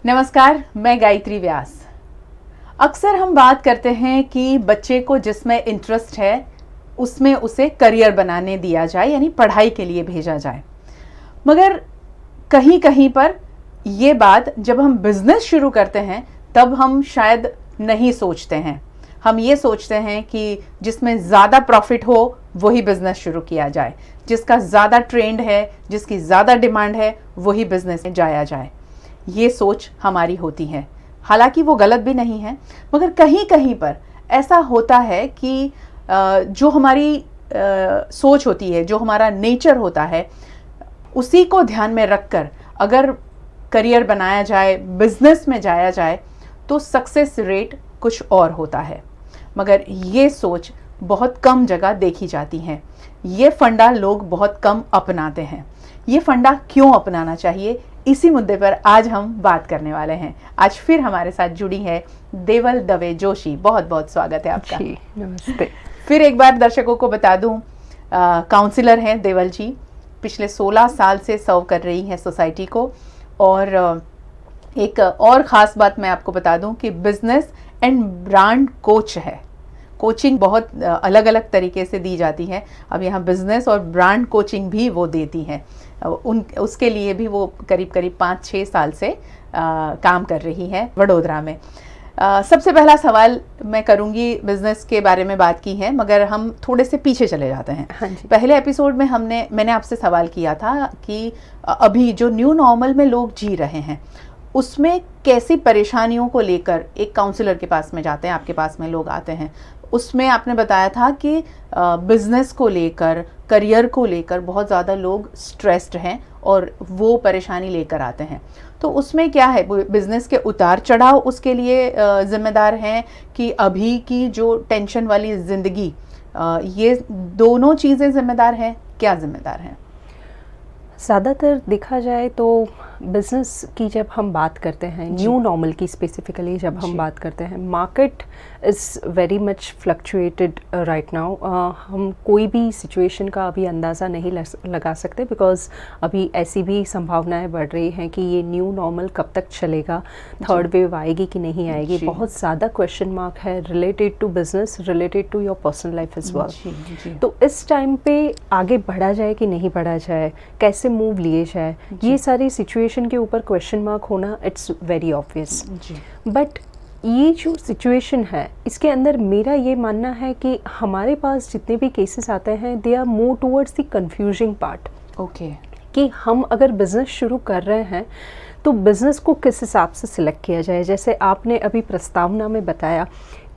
नमस्कार, मैं गायत्री व्यास। अक्सर हम बात करते हैं कि बच्चे को जिसमें इंटरेस्ट है उसमें उसे करियर बनाने दिया जाए, यानी पढ़ाई के लिए भेजा जाए। मगर कहीं कहीं पर ये बात जब हम बिजनेस शुरू करते हैं तब हम शायद नहीं सोचते हैं। हम ये सोचते हैं कि जिसमें ज़्यादा प्रॉफिट हो वही बिजनेस शुरू किया जाए, जिसका ज़्यादा ट्रेंड है, जिसकी ज़्यादा डिमांड है वही बिजनेस में जाया जाए। ये सोच हमारी होती है, हालांकि वो गलत भी नहीं है। मगर कहीं कहीं पर ऐसा होता है कि जो हमारी सोच होती है, जो हमारा नेचर होता है, उसी को ध्यान में रखकर अगर करियर बनाया जाए, बिजनेस में जाया जाए तो सक्सेस रेट कुछ और होता है। मगर ये सोच बहुत कम जगह देखी जाती है। ये फंडा लोग बहुत कम अपनाते हैं। ये फंडा क्यों अपनाना चाहिए, इसी मुद्दे पर आज हम बात करने वाले हैं। आज फिर हमारे साथ जुड़ी है देवल दवे जोशी। बहुत बहुत स्वागत है आपका। जी, नमस्ते। फिर एक बार दर्शकों को बता दूं, काउंसलर हैं देवल जी। पिछले 16 साल से सर्व कर रही हैं सोसाइटी को। और एक और ख़ास बात मैं आपको बता दूं कि बिजनेस एंड ब्रांड कोच है। कोचिंग बहुत अलग अलग तरीके से दी जाती है। अब यहाँ बिजनेस और ब्रांड कोचिंग भी वो देती हैं। उसके लिए भी वो करीब करीब 5-6 साल से काम कर रही है वडोदरा में। सबसे पहला सवाल मैं करूंगी, बिजनेस के बारे में बात की है मगर हम थोड़े से पीछे चले जाते हैं। हाँ जी। पहले एपिसोड में मैंने आपसे सवाल किया था कि अभी जो न्यू नॉर्मल में लोग जी रहे हैं उसमें कैसी परेशानियों को लेकर एक काउंसलर के पास में जाते हैं, आपके पास में लोग आते हैं। उसमें आपने बताया था कि बिजनेस को लेकर, करियर को लेकर बहुत ज़्यादा लोग स्ट्रेस्ड हैं और वो परेशानी लेकर आते हैं। तो उसमें क्या है, बिजनेस के उतार चढ़ाव उसके लिए जिम्मेदार हैं कि अभी की जो टेंशन वाली ज़िंदगी, ये दोनों चीज़ें जिम्मेदार हैं? क्या जिम्मेदार हैं? ज़्यादातर देखा जाए तो बिज़नेस की जब हम बात करते हैं, न्यू नॉर्मल की स्पेसिफिकली जब हम बात करते हैं, market is very much fluctuated right now. हम कोई भी सिचुएशन का अभी अंदाज़ा नहीं लगा सकते, बिकॉज़ अभी ऐसी भी संभावनाएं बढ़ रही हैं कि ये न्यू नॉर्मल कब तक चलेगा, थर्ड वेव आएगी कि नहीं आएगी। बहुत ज़्यादा क्वेश्चन मार्क है related to business, related to your personal life as well. तो इस टाइम पे आगे बढ़ा जाए कि नहीं बढ़ा जाए, कैसे मूव लिए जाए, ये सारी सिचुएशन के ऊपर क्वेश्चन मार्क होना इट्स वेरी ऑब्वियस। बट ये जो सिचुएशन है इसके अंदर मेरा ये मानना है कि हमारे पास जितने भी केसेस आते हैं they are more towards the confusing part. Okay, कि हम अगर बिज़नेस शुरू कर रहे हैं तो बिज़नेस को किस हिसाब से सिलेक्ट किया जाए। जैसे आपने अभी प्रस्तावना में बताया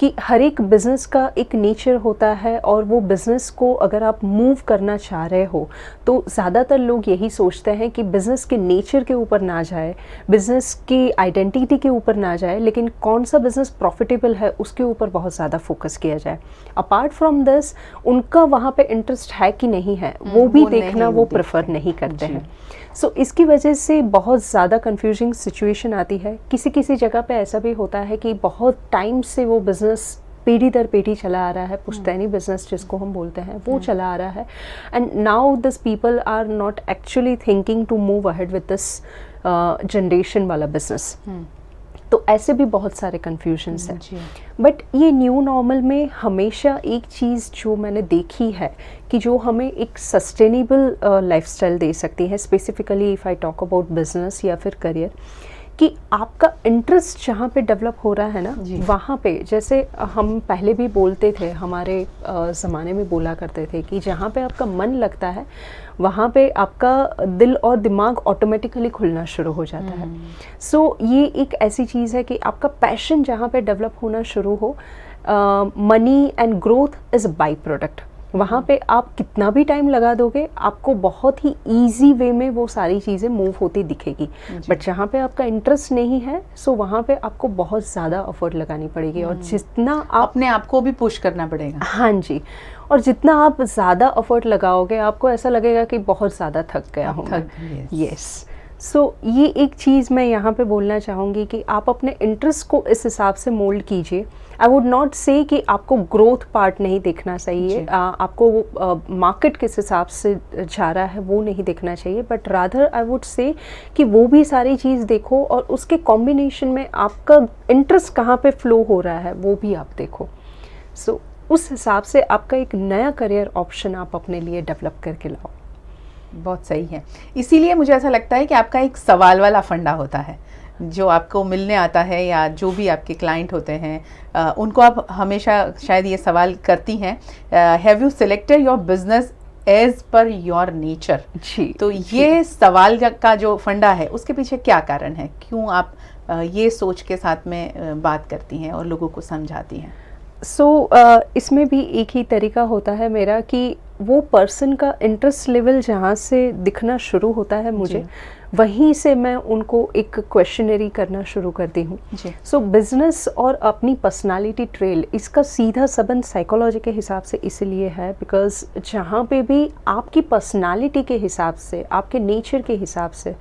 कि हर एक बिज़नेस का एक नेचर होता है और वो बिज़नेस को अगर आप मूव करना चाह रहे हो तो ज़्यादातर लोग यही सोचते हैं कि बिज़नेस के नेचर के ऊपर ना जाए, बिज़नेस की आइडेंटिटी के ऊपर ना जाए, लेकिन कौन सा बिज़नेस प्रॉफिटेबल है उसके ऊपर बहुत ज़्यादा फोकस किया जाए। अपार्ट फ्रॉम दिस उनका वहाँ पे इंटरेस्ट है कि नहीं है वो भी देखना वो प्रेफर नहीं करते हैं। सो इसकी वजह से बहुत ज़्यादा कंफ्यूजिंग सिचुएशन आती है। किसी किसी जगह पे ऐसा भी होता है कि बहुत टाइम से वो बिज़नेस पीढ़ी दर पीढ़ी चला आ रहा है, पुश्तैनी बिजनेस जिसको हम बोलते हैं वो चला आ रहा है, and now this people are not actually thinking to move ahead with this generation वाला बिजनेस। तो ऐसे भी बहुत सारे कन्फ्यूजन्स हैं। बट ये न्यू नॉर्मल में हमेशा एक चीज़ जो मैंने देखी है कि जो हमें एक सस्टेनेबल लाइफस्टाइल दे सकती है, specifically if I talk about business या फिर करियर, कि आपका इंटरेस्ट जहाँ पे डेवलप हो रहा है ना वहाँ पे, जैसे हम पहले भी बोलते थे, हमारे ज़माने में बोला करते थे कि जहाँ पे आपका मन लगता है वहाँ पे आपका दिल और दिमाग ऑटोमेटिकली खुलना शुरू हो जाता है। सो ये एक ऐसी चीज़ है कि आपका पैशन जहाँ पे डेवलप होना शुरू हो, money and growth is by product. वहाँ पे आप कितना भी टाइम लगा दोगे आपको बहुत ही ईजी वे में वो सारी चीज़ें मूव होती दिखेगी। बट जहाँ पे आपका इंटरेस्ट नहीं है सो वहाँ पे आपको बहुत ज़्यादा एफर्ट लगानी पड़ेगी और जितना आप अपने आप को भी पुश करना पड़ेगा। हाँ जी, और जितना आप ज़्यादा एफर्ट लगाओगे आपको ऐसा लगेगा कि बहुत ज़्यादा थक गया हूँ। यस, ये एक चीज़ मैं यहाँ पे बोलना चाहूँगी कि आप अपने इंटरेस्ट को इस हिसाब से मोल्ड कीजिए। आई वुड नॉट से कि आपको ग्रोथ पार्ट नहीं देखना चाहिए, आपको वो मार्केट किस हिसाब से जा रहा है वो नहीं देखना चाहिए, but rather I would say कि वो भी सारी चीज़ देखो और उसके कॉम्बिनेशन में आपका इंटरेस्ट कहाँ पे फ्लो हो रहा है वो भी आप देखो। उस हिसाब से आपका एक नया करियर ऑप्शन आप अपने लिए डेवलप करके लाओ। बहुत सही है। इसीलिए मुझे ऐसा लगता है कि आपका एक सवाल वाला फंडा होता है जो आपको मिलने आता है, या जो भी आपके क्लाइंट होते हैं उनको आप हमेशा शायद ये सवाल करती हैं, have you selected your business as per your nature. जी, तो ये सवाल का जो फंडा है उसके पीछे क्या कारण है, क्यों आप ये सोच के साथ में बात करती हैं और लोगों को समझाती हैं? इसमें भी एक ही तरीका होता है मेरा कि वो पर्सन का इंटरेस्ट लेवल जहाँ से दिखना शुरू होता है मुझे, वहीं से मैं उनको एक क्वेश्चनरी करना शुरू करती हूँ। बिजनेस और अपनी पर्सनालिटी ट्रेल, इसका सीधा संबंध साइकोलॉजी के हिसाब से इसलिए है बिकॉज जहाँ पे भी आपकी पर्सनालिटी के हिसाब से, आपके नेचर के हिसाब से,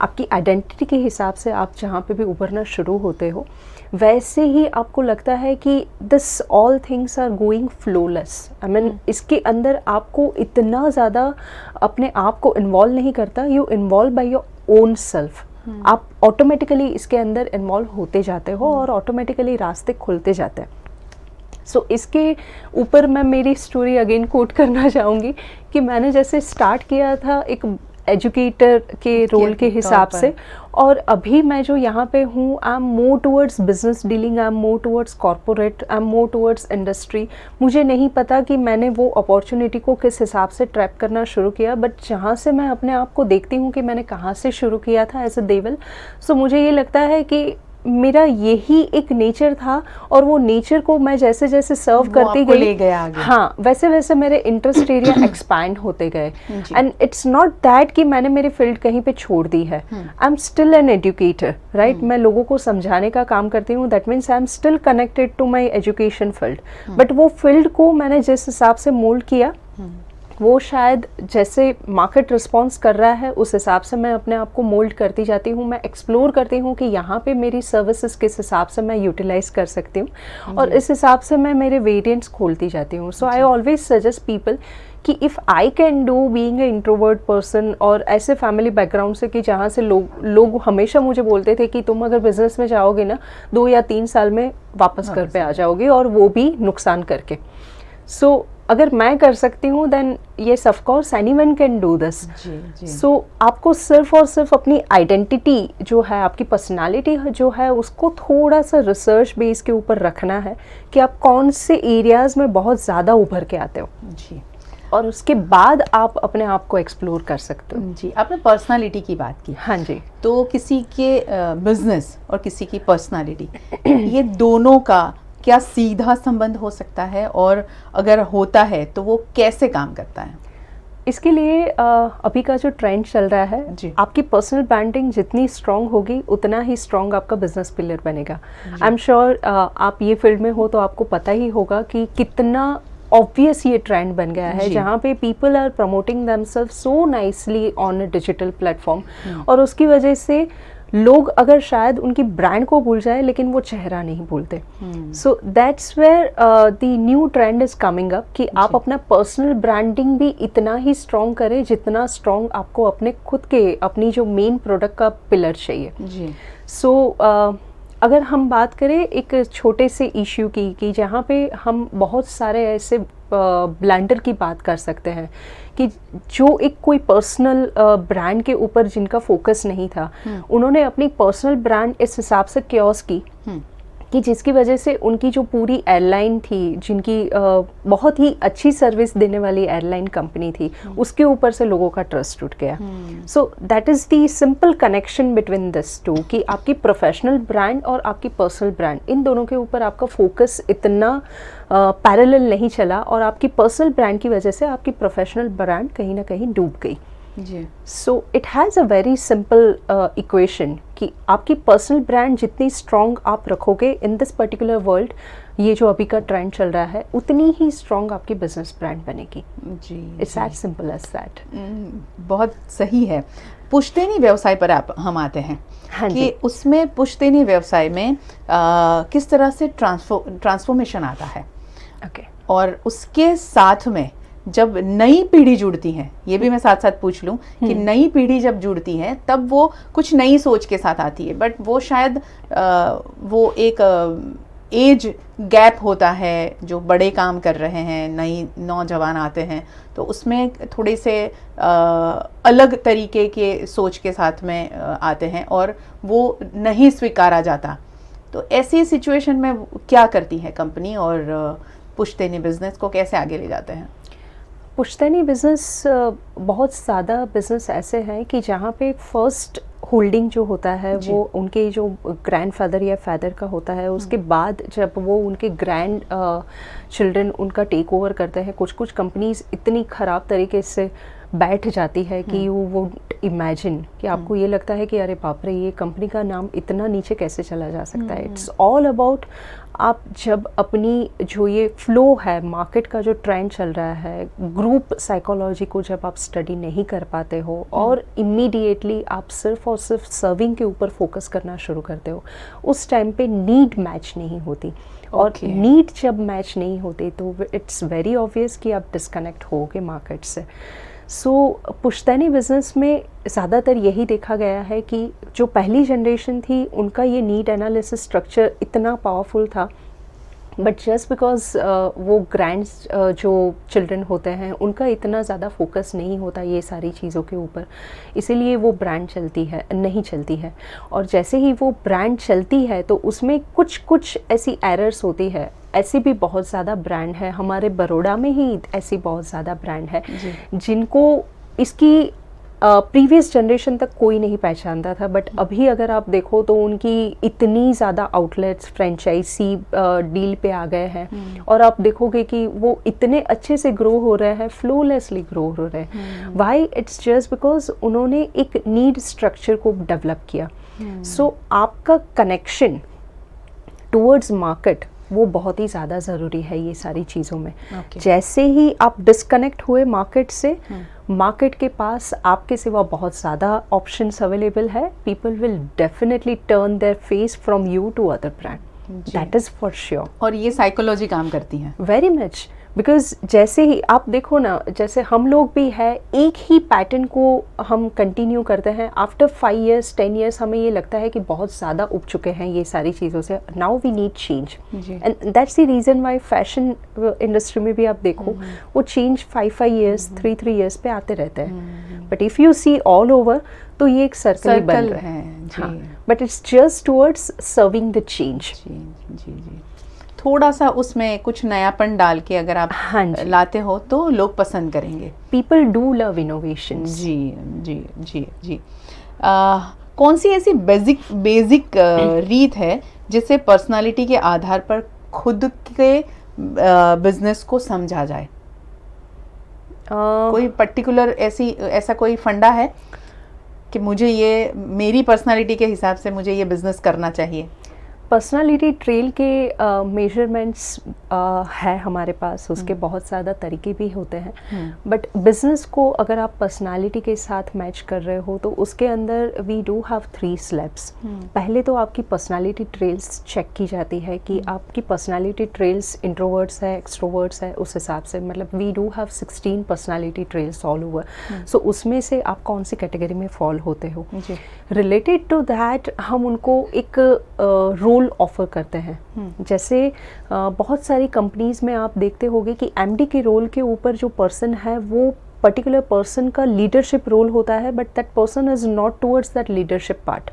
आपकी आइडेंटिटी के हिसाब से आप जहाँ पे भी उभरना शुरू होते हो, वैसे ही आपको लगता है कि this all things are going flawless. I mean इसके अंदर आपको इतना ज़्यादा अपने आप को इन्वॉल्व नहीं करता, you involve by your own self. आप ऑटोमेटिकली इसके अंदर इन्वॉल्व होते जाते हो और ऑटोमेटिकली रास्ते खुलते जाते हैं। इसके ऊपर मैं मेरी स्टोरी अगेन कोट करना चाहूँगी कि मैंने जैसे स्टार्ट किया था एक एजुकेटर के रोल के हिसाब से, और अभी मैं जो यहाँ पे हूँ, I am more towards business dealing, I am more towards corporate, I am more towards industry. मुझे नहीं पता कि मैंने वो अपॉर्चुनिटी को किस हिसाब से ट्रैप करना शुरू किया, बट जहाँ से मैं अपने आप को देखती हूँ कि मैंने कहाँ से शुरू किया था एज अ देवल, मुझे ये लगता है कि मेरा यही एक नेचर था और वो नेचर को मैं जैसे जैसे सर्व करती गई, ले गया आगे। हाँ, वैसे वैसे मेरे इंटरेस्ट एरिया एक्सपैंड होते गए। एंड इट्स नॉट दैट कि मैंने मेरी फील्ड कहीं पे छोड़ दी है। I am still an educator, right. मैं लोगों को समझाने का काम करती हूँ, that means I am still connected to my education field, but वो फील्ड को मैंने जिस हिसाब से मोल्ड किया, वो शायद जैसे मार्केट रिस्पॉन्स कर रहा है उस हिसाब से मैं अपने आप को मोल्ड करती जाती हूँ। मैं एक्सप्लोर करती हूँ कि यहाँ पे मेरी सर्विसेज किस हिसाब से मैं यूटिलाइज कर सकती हूँ, और इस हिसाब से मैं मेरे वेरिएंट्स खोलती जाती हूँ। आई ऑलवेज सजेस्ट पीपल कि if I can do being a introvert person, और ऐसे फैमिली बैकग्राउंड से कि जहाँ से लोग हमेशा मुझे बोलते थे कि तुम अगर बिजनेस में जाओगे ना 2 या 3 साल में वापस घर पे आ जाओगे, और वो भी नुकसान करके। अगर मैं कर सकती हूँ then yes of course anyone can do this. आपको सिर्फ और सिर्फ अपनी आइडेंटिटी जो है, आपकी पर्सनालिटी जो है, उसको थोड़ा सा रिसर्च बेस के ऊपर रखना है कि आप कौन से एरियाज में बहुत ज़्यादा उभर के आते हो जी, और उसके बाद आप अपने आप को एक्सप्लोर कर सकते हो। जी, आपने पर्सनालिटी की बात की। हाँ जी। तो किसी के बिजनेस और किसी की पर्सनालिटी, ये दोनों का क्या सीधा संबंध हो सकता है, और अगर होता है तो वो कैसे काम करता है? इसके लिए अभी का जो ट्रेंड चल रहा है, आपकी पर्सनल ब्रांडिंग जितनी स्ट्रांग होगी उतना ही स्ट्रांग आपका बिजनेस पिलर बनेगा। आई एम श्योर आप ये फील्ड में हो तो आपको पता ही होगा कि कितना ऑब्वियस ये ट्रेंड बन गया है, जहाँ पे people are promoting themselves so nicely on a digital platform, और उसकी वजह से लोग अगर शायद उनकी ब्रांड को भूल जाए लेकिन वो चेहरा नहीं भूलते। That's where the new trend is coming up कि आप अपना पर्सनल ब्रांडिंग भी इतना ही स्ट्रॉन्ग करें जितना स्ट्रॉन्ग आपको अपने खुद के, अपनी जो मेन प्रोडक्ट का पिलर चाहिए। अगर हम बात करें एक छोटे से इश्यू की कि जहाँ पे हम बहुत सारे ऐसे ब्लंडर की बात कर सकते हैं कि जो एक कोई पर्सनल ब्रांड के ऊपर जिनका फोकस नहीं था, उन्होंने अपनी पर्सनल ब्रांड इस हिसाब से क्योस की कि जिसकी वजह से उनकी जो पूरी एयरलाइन थी, जिनकी बहुत ही अच्छी सर्विस देने वाली एयरलाइन कंपनी थी, उसके ऊपर से लोगों का ट्रस्ट टूट गया। So that is the simple connection between this two कि आपकी प्रोफेशनल ब्रांड और आपकी पर्सनल ब्रांड, इन दोनों के ऊपर आपका फोकस इतना पैरेलल नहीं चला, और आपकी पर्सनल ब्रांड की वजह से आपकी प्रोफेशनल ब्रांड कहीं ना कहीं डूब गई। So it has a very simple equation कि आपकी पर्सनल ब्रांड जितनी स्ट्रॉन्ग आप रखोगे इन दिस पर्टिकुलर वर्ल्ड, ये जो अभी का ट्रेंड चल रहा है, उतनी ही स्ट्रॉन्ग आपकी बिजनेस ब्रांड बनेगी। जी, it's as simple as that. बहुत सही है। पुश्तैनी व्यवसाय पर हम आते हैं। हाँ कि जी। उसमें पुश्तैनी व्यवसाय में किस तरह से ट्रांसफॉर्मेशन आता है, ओके। और उसके साथ में जब नई पीढ़ी जुड़ती है, ये भी मैं साथ साथ पूछ लूं कि नई पीढ़ी जब जुड़ती है तब वो कुछ नई सोच के साथ आती है, बट वो शायद वो एक एज गैप होता है, जो बड़े काम कर रहे हैं, नई नौजवान आते हैं, तो उसमें थोड़े से अलग तरीके के सोच के साथ में आते हैं और वो नहीं स्वीकारा जाता। तो ऐसी सिचुएशन में क्या करती है कंपनी, और पुश्तैनी बिजनेस को कैसे आगे ले जाते हैं? पुश्तैनी बिज़नेस बहुत ज़्यादा बिज़नेस ऐसे हैं कि जहाँ पे फर्स्ट होल्डिंग जो होता है वो उनके जो ग्रैंडफादर या फादर का होता है, उसके बाद जब वो उनके ग्रैंड चिल्ड्रन उनका टेक ओवर करते हैं। कुछ कुछ कंपनीज इतनी ख़राब तरीके से बैठ जाती है कि यू वुड इमेजिन कि आपको ये लगता है कि अरे बाप रे, ये कंपनी का नाम इतना नीचे कैसे चला जा सकता है। इट्स ऑल अबाउट, आप जब अपनी जो ये फ्लो है, मार्केट का जो ट्रेंड चल रहा है, ग्रुप साइकोलॉजी को जब आप स्टडी नहीं कर पाते हो और इमीडिएटली आप सिर्फ और सिर्फ सर्विंग के ऊपर फोकस करना शुरू करते हो, उस टाइम पे नीड मैच नहीं होती। और नीड जब मैच नहीं होती तो इट्स वेरी ऑब्वियस कि आप डिस्कनेक्ट होगे मार्केट से। सो पुश्तैनी बिज़नेस में ज़्यादातर यही देखा गया है कि जो पहली जनरेशन थी उनका ये नीड एनालिसिस स्ट्रक्चर इतना पावरफुल था, बट जस्ट बिकॉज वो ग्रैंड जो चिल्ड्रन होते हैं उनका इतना ज़्यादा फोकस नहीं होता ये सारी चीज़ों के ऊपर, इसीलिए वो ब्रांड नहीं चलती है। और जैसे ही वो ब्रांड चलती है तो उसमें कुछ कुछ ऐसी एरर्स होती है। ऐसी भी बहुत ज़्यादा ब्रांड है, हमारे बड़ौदा में ही ऐसी बहुत ज़्यादा ब्रांड है जिनको इसकी प्रीवियस जनरेशन तक कोई नहीं पहचानता था, बट अभी अगर आप देखो तो उनकी इतनी ज़्यादा आउटलेट्स फ्रेंचाइजी डील पे आ गए हैं और आप देखोगे कि वो इतने अच्छे से ग्रो हो रहे हैं, फ्लोलेसली ग्रो हो रहे हैं। वाई? इट्स जस्ट बिकॉज उन्होंने एक नीड स्ट्रक्चर को डेवलप किया। सो आपका कनेक्शन टूवर्ड्स मार्केट वो बहुत ही ज़्यादा ज़रूरी है ये सारी चीज़ों में। जैसे ही आप डिस्कनेक्ट हुए मार्केट से, मार्केट के पास आपके सिवा बहुत ज़्यादा ऑप्शंस अवेलेबल है, people will definitely turn their face from you to other brand, that is for sure. और ये साइकोलॉजी काम करती है वेरी मच, बिकॉज जैसे ही आप देखो ना, जैसे हम लोग भी है, एक ही पैटर्न को हम कंटिन्यू करते हैं, आफ्टर 5 years 10 years हमें ये लगता है कि बहुत ज़्यादा उब चुके हैं ये सारी चीज़ों से, now we need change. And that's the reason why fashion industry में भी आप देखो वो चेंज 5 years 3 years पे आते रहते हैं। But if you see all over तो ये एक सर्कल बन रहा है, but it's just towards serving the change. जी, थोड़ा सा उसमें कुछ नयापन डाल के अगर आप लाते हो तो लोग पसंद करेंगे। People do love innovation. जी जी जी जी। कौन सी ऐसी बेसिक रीत है जिससे पर्सनालिटी के आधार पर खुद के बिजनेस को समझा जाए? कोई पर्टिकुलर ऐसा कोई फंडा है कि मुझे ये, मेरी पर्सनालिटी के हिसाब से मुझे ये बिजनेस करना चाहिए? पर्सनालिटी ट्रेल के मेजरमेंट्स है हमारे पास, उसके बहुत ज़्यादा तरीके भी होते हैं, बट बिजनेस को अगर आप पर्सनालिटी के साथ मैच कर रहे हो तो उसके अंदर वी डू हैव 3 स्टेप्स। पहले तो आपकी पर्सनालिटी ट्रेल्स चेक की जाती है कि आपकी पर्सनालिटी ट्रेल्स इंट्रोवर्ट्स है, एक्सट्रोवर्ट्स है, उस हिसाब से, मतलब we do have 16 personality traits all over. So उसमें से आप कौन सी कैटेगरी में फॉल होते हो, रिलेटेड टू दैट हम उनको एक रोल ऑफर करते हैं। जैसे बहुत सारी कंपनीज में आप देखते होंगे कि एमडी के रोल के ऊपर जो पर्सन है वो पर्टिकुलर पर्सन का लीडरशिप रोल होता है, but that person is not towards that leadership part.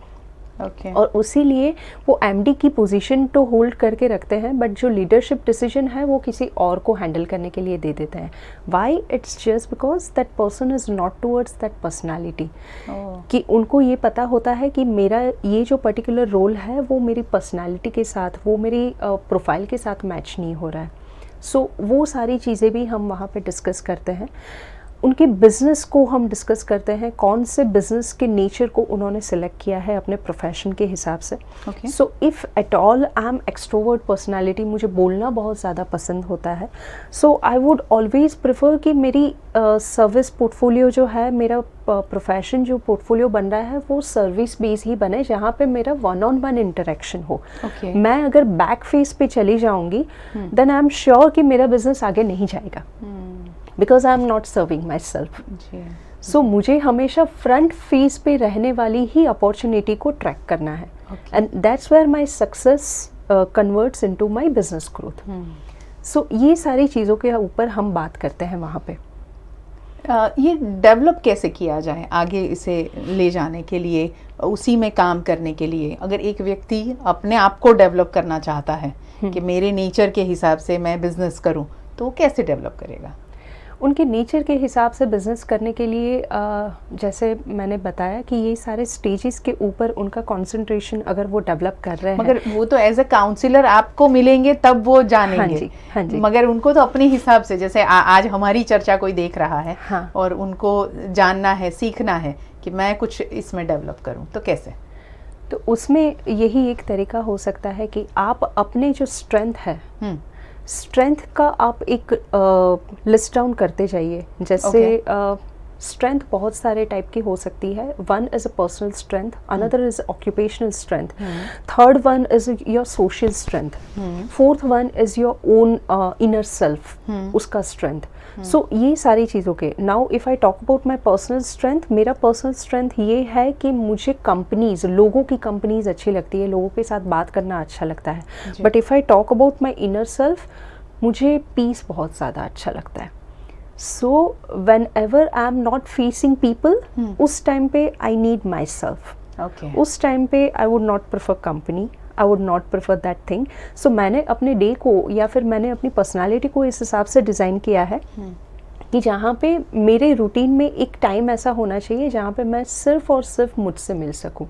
और उसीलिए वो एमडी की पोजीशन तो होल्ड करके रखते हैं, बट जो लीडरशिप डिसीजन है वो किसी और को हैंडल करने के लिए दे देते हैं। Why? It's just because that person is not towards that personality, कि उनको ये पता होता है कि मेरा ये जो पर्टिकुलर रोल है वो मेरी पर्सनालिटी के साथ, वो मेरी प्रोफाइल के साथ मैच नहीं हो रहा है। सो वो सारी चीज़ें भी हम वहाँ पे डिस्कस करते हैं। उनके बिजनेस को हम डिस्कस करते हैं, कौन से बिजनेस के नेचर को उन्होंने सिलेक्ट किया है अपने प्रोफेशन के हिसाब से। So if at all I am extrovert personality, मुझे बोलना बहुत ज़्यादा पसंद होता है, सो आई वुड ऑलवेज प्रेफर कि मेरी सर्विस पोर्टफोलियो जो है, मेरा प्रोफेशन जो पोर्टफोलियो बन रहा है वो सर्विस बेस ही बने, जहाँ पे मेरा वन ऑन वन इंटरेक्शन हो। मैं अगर बैक फेस पे चली जाऊंगी देन आई एम श्योर कि मेरा बिजनेस आगे नहीं जाएगा, because I am not serving myself. So मुझे हमेशा फ्रंट फेस पे रहने वाली ही अपॉर्चुनिटी को ट्रैक करना है, and that's where my success converts into my business growth. So ये सारी चीज़ों के ऊपर हम बात करते हैं वहाँ पे। ये डेवलप कैसे किया जाए आगे इसे ले जाने के लिए, उसी में काम करने के लिए? अगर एक व्यक्ति अपने आप को डेवलप करना चाहता है कि मेरे नेचर के हिसाब से मैं बिजनेस करूं, तो वो कैसे डेवलप करेगा? उनके नेचर के हिसाब से बिज़नेस करने के लिए जैसे मैंने बताया कि ये सारे स्टेजेस के ऊपर उनका कंसंट्रेशन अगर वो डेवलप कर रहे हैं, मगर वो तो एज अ काउंसलर आपको मिलेंगे तब वो जानेंगे। हाँ जी, हाँ जी। मगर उनको तो अपने हिसाब से, जैसे आज हमारी चर्चा कोई देख रहा है, हाँ। और उनको जानना है, सीखना है कि मैं कुछ इसमें डेवलप करूं, तो कैसे? तो उसमें यही एक तरीका हो सकता है कि आप अपने जो स्ट्रेंथ है, स्ट्रेंथ का आप एक लिस्ट डाउन करते जाइए। जैसे स्ट्रेंथ बहुत सारे टाइप की हो सकती है। One is a personal strength, another is occupational strength, third one is your social strength, fourth one is your own inner self, उसका स्ट्रेंथ। सो ये सारी चीज़ों के, now if I talk about my personal strength, मेरा personal strength ये है कि मुझे कंपनीज, लोगों की कंपनीज अच्छी लगती है, लोगों के साथ बात करना अच्छा लगता है। But if I talk about my inner self, मुझे पीस बहुत ज़्यादा अच्छा लगता है। So whenever I am not facing people, उस टाइम पे आई नीड माई सेल्फ। उस टाइम पे I would not prefer company, I would not prefer that thing. So मैंने अपने डे को या फिर मैंने अपनी पर्सनालिटी को इस हिसाब से डिज़ाइन किया है कि जहाँ पे मेरे रूटीन में एक टाइम ऐसा होना चाहिए जहाँ पे मैं सिर्फ और सिर्फ मुझसे मिल सकूं।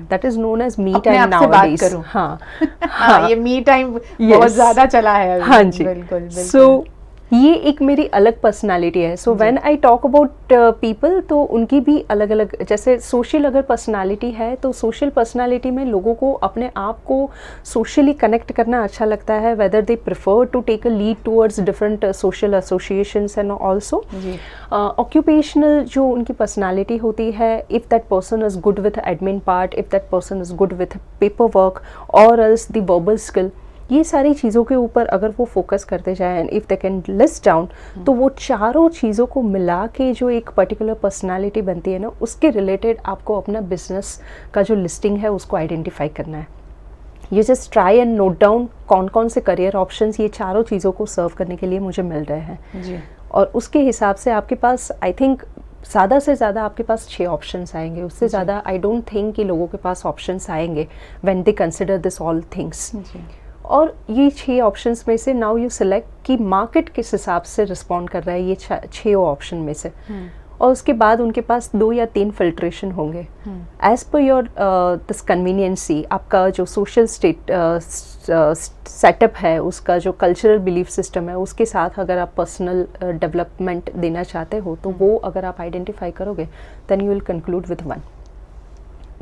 That is known as me time nowadays. हाँ, ये मी टाइम बहुत ज़्यादा चला है। हाँ जी, बिल्कुल। सो ये एक मेरी अलग पर्सनालिटी है। So when I talk about people, तो उनकी भी अलग अलग, जैसे सोशल अगर पर्सनालिटी है तो सोशल पर्सनालिटी में लोगों को अपने आप को सोशली कनेक्ट करना अच्छा लगता है, whether they prefer to take a lead towards different social associations and also. Occupational जो उनकी पर्सनालिटी होती है, if that person is good with admin part, if that person is good with paper work और else the verbal skill, ये सारी चीज़ों के ऊपर अगर वो फोकस करते जाएं and if they can list down, तो वो चारों चीज़ों को मिला के जो एक पर्टिकुलर पर्सनालिटी बनती है ना, उसके रिलेटेड आपको अपना बिजनेस का जो लिस्टिंग है उसको आइडेंटिफाई करना है। ये just try and note down कौन कौन से करियर ऑप्शंस ये चारों चीज़ों को सर्व करने के लिए मुझे मिल रहे हैं जी। और उसके हिसाब से आपके पास, आई थिंक ज़्यादा से ज़्यादा आपके पास 6 ऑप्शंस आएंगे। उससे ज़्यादा आई डोंट थिंक कि लोगों के पास ऑप्शंस आएंगे when they consider this all things. और ये 6 ऑप्शंस में से नाउ यू सिलेक्ट कि मार्केट किस हिसाब से रिस्पॉन्ड कर रहा है ये 6 ऑप्शन में से, और उसके बाद उनके पास 2 या 3 फिल्ट्रेशन होंगे as per your this conveniences. आपका जो सोशल सेटअप है, उसका जो कल्चरल बिलीफ सिस्टम है, उसके साथ अगर आप पर्सनल डेवलपमेंट देना चाहते हो तो वो अगर आप आइडेंटिफाई करोगे then you will conclude with one.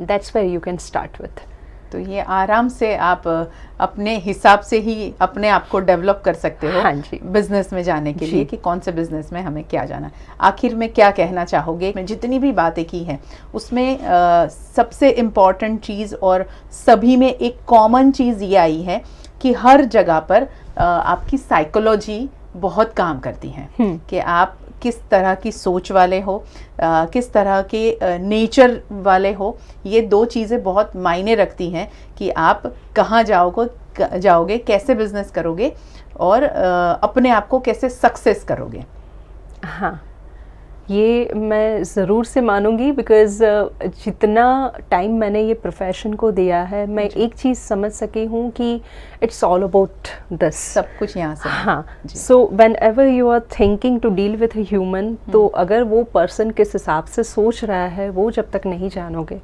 That's where you can start with. तो ये आराम से आप अपने हिसाब से ही अपने आप को डेवलप कर सकते हो। हाँ जी, बिजनेस में जाने के लिए कि कौन से बिजनेस में हमें क्या जाना है। आखिर में क्या कहना चाहोगे? मैं जितनी भी बातें की हैं उसमें सबसे इम्पॉर्टेंट चीज़ और सभी में एक कॉमन चीज़ ये आई है कि हर जगह पर आपकी साइकोलॉजी बहुत काम करती है कि आप किस तरह की सोच वाले हो, किस तरह के नेचर वाले हो। ये 2 चीज़ें बहुत मायने रखती हैं कि आप कहाँ जाओगे, कैसे बिजनेस करोगे और अपने आप को कैसे सक्सेस करोगे। हाँ, ये मैं ज़रूर से मानूंगी, बिकॉज़ जितना टाइम मैंने ये प्रोफेशन को दिया है, मैं एक चीज़ समझ सकी हूँ कि इट्स ऑल अबाउट दिस, सब कुछ यहाँ से। हाँ, so whenever you are thinking to deal with a human, तो अगर वो पर्सन किस हिसाब से सोच रहा है वो जब तक नहीं जानोगे,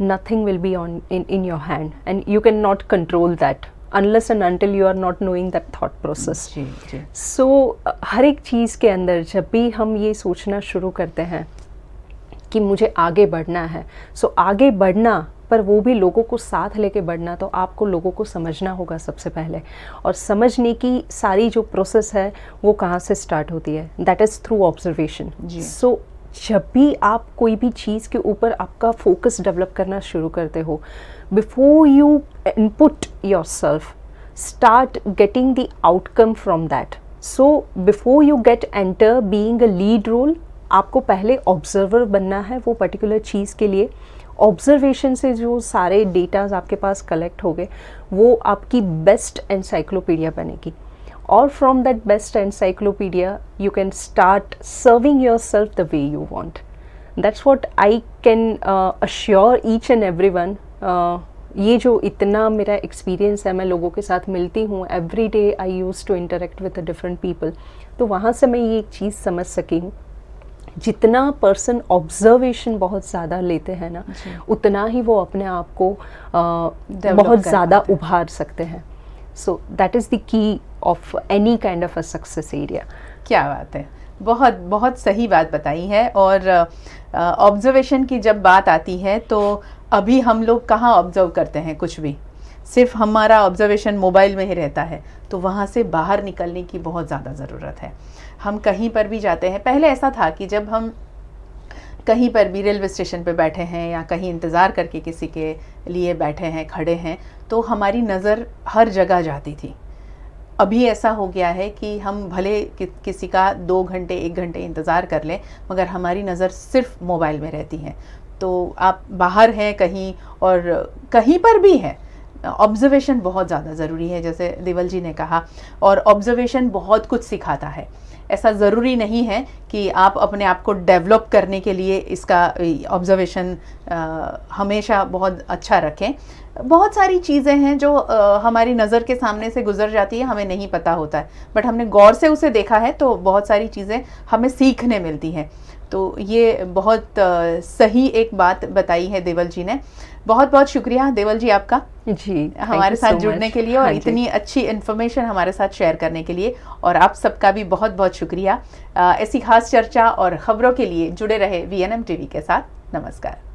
nothing will be on in your hand and you can not control that. Unless and until you are not knowing that thought process. जी जी। सो हर एक चीज़ के अंदर जब भी हम ये सोचना शुरू करते हैं कि मुझे आगे बढ़ना है, सो आगे बढ़ना, पर वो भी लोगों को साथ लेके बढ़ना, तो आपको लोगों को समझना होगा सबसे पहले, और समझने की सारी जो प्रोसेस है वो कहाँ से स्टार्ट होती है, दैट इज़ थ्रू ऑब्जर्वेशन। सो जब भी आप कोई भी चीज़ के ऊपर आपका फोकस डेवलप करना शुरू करते हो, before you input your self, start getting the outcome from that. So before you get enter being a lead role, आपको पहले ऑब्जर्वर बनना है वो पर्टिकुलर चीज़ के लिए। ऑब्जर्वेशन से जो सारे डेटाज आपके पास कलेक्ट हो गए वो आपकी बेस्ट एनसाइक्लोपीडिया बनेगी, और from that best encyclopedia you can start serving your self the way you want. That's what I can assure each and every one. ये जो इतना मेरा एक्सपीरियंस है, मैं लोगों के साथ मिलती हूँ every day, I use to interact with different people, तो वहाँ से मैं ये एक चीज़ समझ सकी हूँ, जितना पर्सन ऑब्जर्वेशन बहुत ज़्यादा लेते हैं ना, उतना ही वो अपने आप को बहुत ज़्यादा उभार सकते हैं। सो that is the key of any kind of a success area. क्या बात है, बहुत बहुत सही बात बताई है। और ऑब्जर्वेशन की जब बात आती है तो अभी हम लोग कहाँ ऑब्जर्व करते हैं कुछ भी, सिर्फ हमारा ऑब्जर्वेशन मोबाइल में ही रहता है, तो वहाँ से बाहर निकलने की बहुत ज़्यादा ज़रूरत है। हम कहीं पर भी जाते हैं, पहले ऐसा था कि जब हम कहीं पर भी रेलवे स्टेशन पे बैठे हैं या कहीं इंतज़ार करके किसी के लिए बैठे हैं, खड़े हैं, तो हमारी नज़र हर जगह जाती थी। अभी ऐसा हो गया है कि हम भले किसी का 2 घंटे 1 घंटे इंतज़ार कर लें, मगर हमारी नज़र सिर्फ मोबाइल में रहती है। तो आप बाहर हैं कहीं और कहीं पर भी है, ऑब्जर्वेशन बहुत ज़्यादा ज़रूरी है, जैसे देवल जी ने कहा। और ऑब्जर्वेशन बहुत कुछ सिखाता है। ऐसा ज़रूरी नहीं है कि आप अपने आप को डेवलप करने के लिए इसका ऑब्जर्वेशन हमेशा बहुत अच्छा रखें। बहुत सारी चीज़ें हैं जो हमारी नज़र के सामने से गुजर जाती है, हमें नहीं पता होता है, बट हमने गौर से उसे देखा है तो बहुत सारी चीज़ें हमें सीखने मिलती हैं। तो ये बहुत सही एक बात बताई है देवल जी ने। बहुत बहुत शुक्रिया देवल जी आपका जी हमारे साथ जुड़ने के लिए और इतनी अच्छी इन्फॉर्मेशन हमारे साथ शेयर करने के लिए। और आप सबका भी बहुत बहुत शुक्रिया। ऐसी खास चर्चा और ख़बरों के लिए जुड़े रहे VNM TV के साथ। नमस्कार।